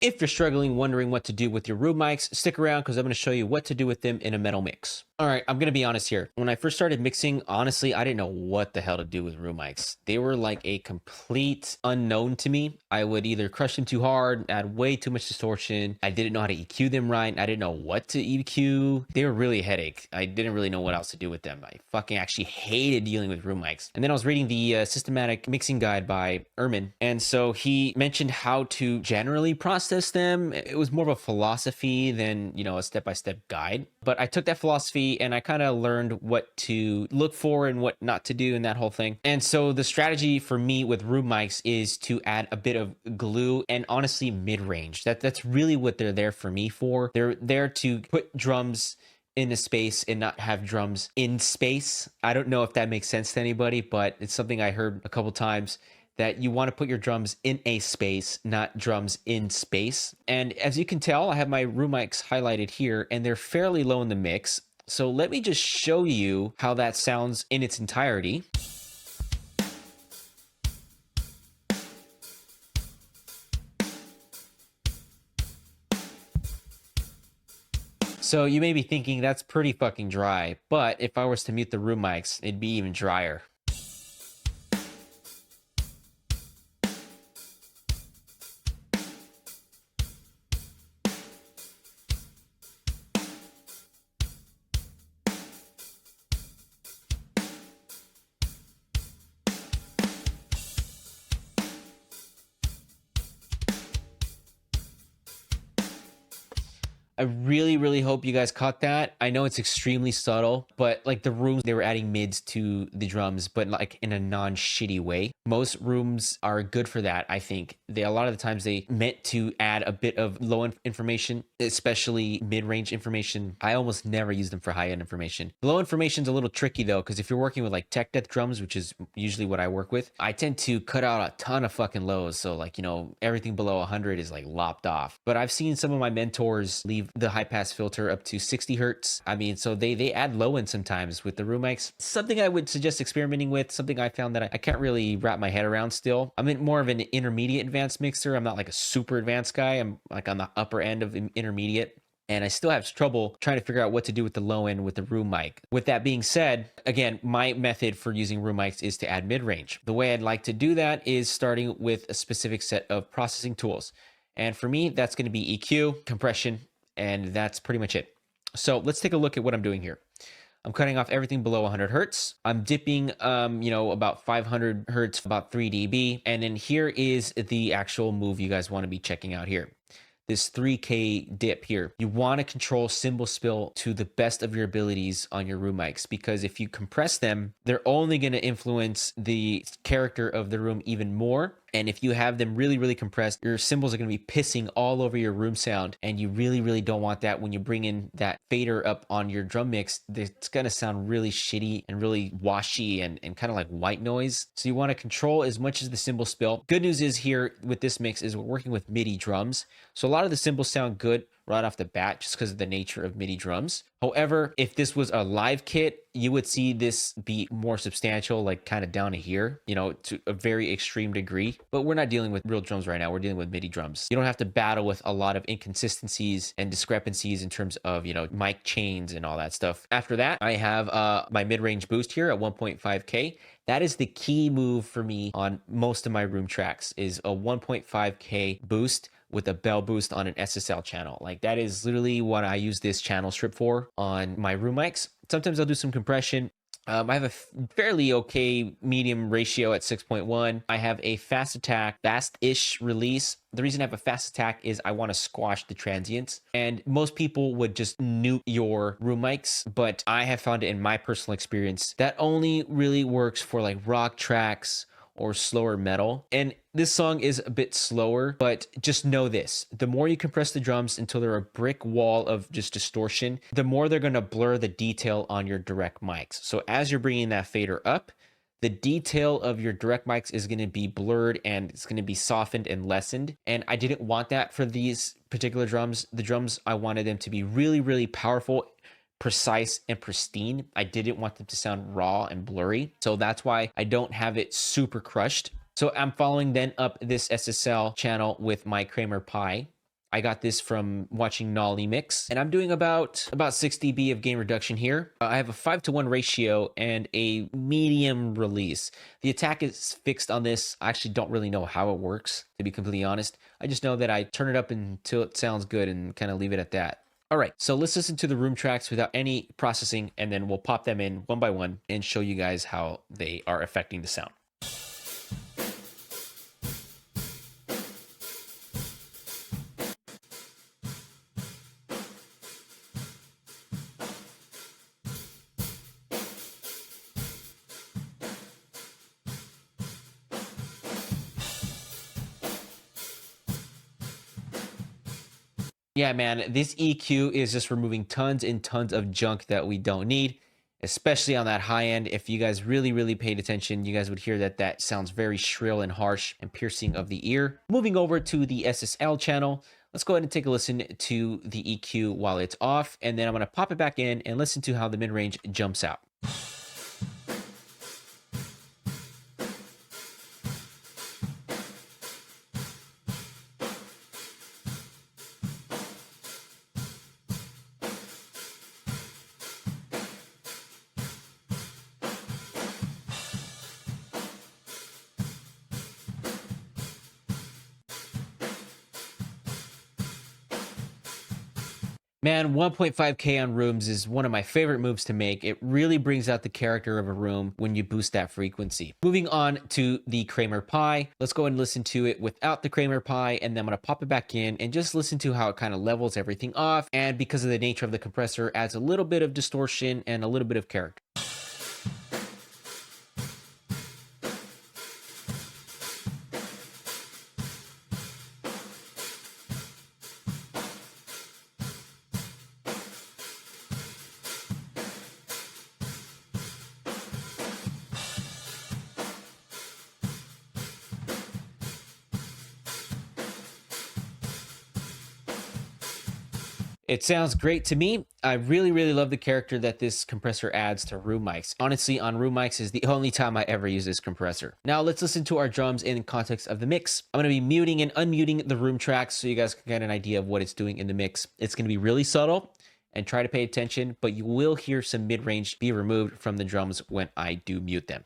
If you're struggling, wondering what to do with your room mics, stick around because I'm going to show you what to do with them in a metal mix. All right, I'm going to be honest here. When I first started mixing, honestly, I didn't know what the hell to do with room mics. They were like a complete unknown to me. I would either crush them too hard, add way too much distortion. I didn't know how to EQ them right. I didn't know what to EQ. They were really a headache. I didn't really know what else to do with them. I fucking actually hated dealing with room mics. And then I was reading the systematic mixing guide by Ehrman. And so he mentioned how to generally process them. It was more of a philosophy than, a step-by-step guide. But I took that philosophy and I kind of learned what to look for and what not to do and that whole thing. And so the strategy for me with room mics is to add a bit of glue and honestly mid-range. That's really what they're there for me for. They're there to put drums in a space and not have drums in space. I don't know if that makes sense to anybody, but it's something I heard a couple times, that you want to put your drums in a space, not drums in space. And as you can tell, I have my room mics highlighted here and they're fairly low in the mix. So let me just show you how that sounds in its entirety. So you may be thinking that's pretty fucking dry, but if I was to mute the room mics, it'd be even drier. I really, really hope you guys caught that. I know it's extremely subtle, but like the rooms, they were adding mids to the drums, but like in a non-shitty way. Most rooms are good for that, I think. A lot of the times they meant to add a bit of low-end information, especially mid-range information. I almost never use them for high-end information. Low information is a little tricky though, because if you're working with like tech death drums, which is usually what I work with, I tend to cut out a ton of fucking lows. So like, everything below 100 is like lopped off. But I've seen some of my mentors leave the high pass filter up to 60 hertz. I mean, so they add low end sometimes with the room mics. Something I would suggest experimenting with, something I found that I can't really wrap my head around still. I'm in more of an intermediate advanced mixer. I'm not like a super advanced guy. I'm like on the upper end of intermediate. And I still have trouble trying to figure out what to do with the low end with the room mic. With that being said, again, my method for using room mics is to add mid-range. The way I'd like to do that is starting with a specific set of processing tools. And for me, that's going to be EQ, compression, and that's pretty much it. So let's take a look at what I'm doing here. I'm cutting off everything below 100 hertz. I'm dipping, about 500 hertz, about 3 dB. And then here is the actual move you guys want to be checking out here. This 3K dip here. You want to control cymbal spill to the best of your abilities on your room mics, because if you compress them, they're only going to influence the character of the room even more. And if you have them really, really compressed, your cymbals are going to be pissing all over your room sound. And you really, really don't want that. When you bring in that fader up on your drum mix, it's going to sound really shitty and really washy and kind of like white noise. So you want to control as much as the cymbal spill. Good news is here with this mix is we're working with MIDI drums. So a lot of the cymbals sound good right off the bat just because of the nature of MIDI drums. However, if this was a live kit, you would see this be more substantial, like kind of down to here, to a very extreme degree. But we're not dealing with real drums right now. We're dealing with MIDI drums. You don't have to battle with a lot of inconsistencies and discrepancies in terms of, mic chains and all that stuff. After that, I have my mid-range boost here at 1.5K. That is the key move for me on most of my room tracks, is a 1.5K boost with a bell boost on an SSL channel. Like that is literally what I use this channel strip for on my room mics. Sometimes I'll do some compression. I have a fairly okay medium ratio at 6.1. I have a fast attack, fast-ish release. The reason I have a fast attack is I want to squash the transients. And most people would just nuke your room mics, but I have found it in my personal experience that only really works for like rock tracks or slower metal. And this song is a bit slower, but just know this: the more you compress the drums until they're a brick wall of just distortion, the more they're going to blur the detail on your direct mics. So as you're bringing that fader up, the detail of your direct mics is going to be blurred and it's going to be softened and lessened. And I didn't want that for these particular drums. The drums, I wanted them to be really, really powerful, precise, and pristine. I didn't want them to sound raw and blurry. So that's why I don't have it super crushed. So I'm following then up this SSL channel with my Kramer Pie. I got this from watching Nolly mix, and I'm doing about 6 dB of gain reduction here. I have a 5:1 ratio and a medium release. The attack is fixed on this. I actually don't really know how it works, to be completely honest. I just know that I turn it up until it sounds good and kind of leave it at that. All right, so let's listen to the room tracks without any processing, and then we'll pop them in one by one and show you guys how they are affecting the sound. Yeah, man, this EQ is just removing tons and tons of junk that we don't need, especially on that high end. If you guys really paid attention, you guys would hear that that sounds very shrill and harsh and piercing of the ear. Moving over to the SSL channel, let's go ahead and take a listen to the EQ while it's off, and then I'm going to pop it back in and listen to how the mid-range jumps out. Man, 1.5K on rooms is one of my favorite moves to make. It really brings out the character of a room when you boost that frequency. Moving on to the Kramer Pie. Let's go and listen to it without the Kramer Pie, and then I'm gonna pop it back in and just listen to how it kind of levels everything off. And because of the nature of the compressor, adds a little bit of distortion and a little bit of character. It sounds great to me. I really love the character that this compressor adds to room mics. Honestly, on room mics is the only time I ever use this compressor. Now let's listen to our drums in context of the mix. I'm gonna be muting and unmuting the room tracks so you guys can get an idea of what it's doing in the mix. It's gonna be really subtle, and try to pay attention, but you will hear some mid-range be removed from the drums when I do mute them.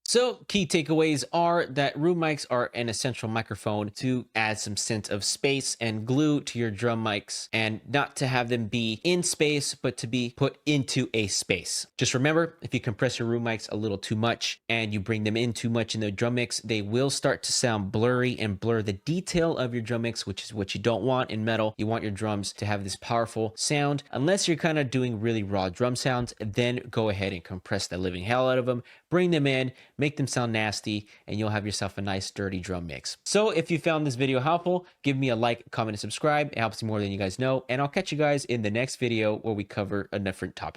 So key takeaways are that room mics are an essential microphone to add some sense of space and glue to your drum mics, and not to have them be in space, but to be put into a space. Just remember, if you compress your room mics a little too much and you bring them in too much in the drum mix, they will start to sound blurry and blur the detail of your drum mix, which is what you don't want in metal. You want your drums to have this powerful sound. Unless you're kind of doing really raw drum sounds, then go ahead and compress the living hell out of them, bring them in, make them sound nasty, and you'll have yourself a nice dirty drum mix. So if you found this video helpful, give me a like, comment, and subscribe. It helps me more than you guys know, and I'll catch you guys in the next video where we cover a different topic.